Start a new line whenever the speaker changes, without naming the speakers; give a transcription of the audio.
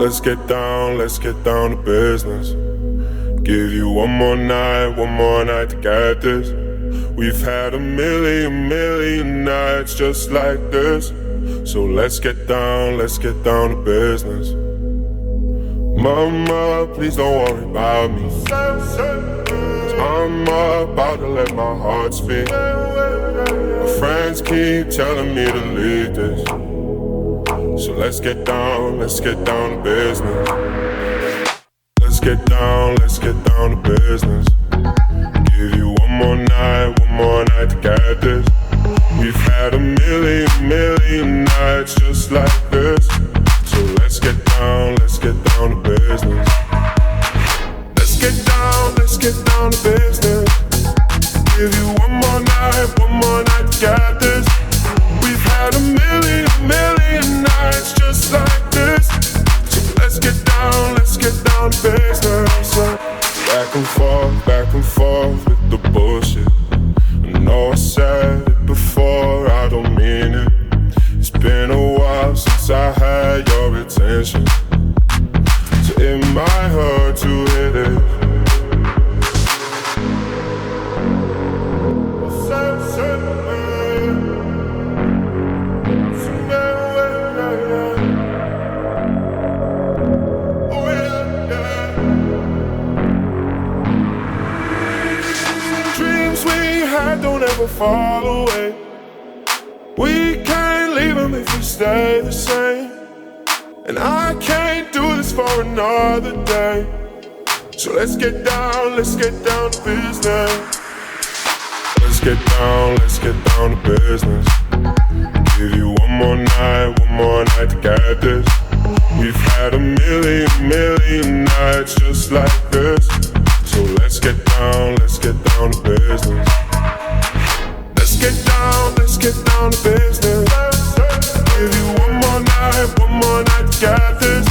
let's get down to business. Give you one more night to get this. We've had a million nights just like this. So let's get down to business. Mama, please don't worry about me. I'm about to let my heart speak. My friends keep telling me to leave this. So let's get down to business. Let's get down to business. Give you one more night to get this. We've had a million nights just like this. So let's get down to business. Let's get down to business. Give you one more night to get this. We've had a million nights just like this. So let's get down to business. Back and forth with the bullshit. I know I said it before, I don't mean it. It's been a while since I had your attention, so it might hurt to hit it. Don't ever fall away. We can't leave them if we stay the same. And I can't do this for another day. So let's get down to business. Let's get down to business. Give you one more night to get this. We've had a million nights just like this. So let's get down to business. Let's get down to business. Give you one more night to get this.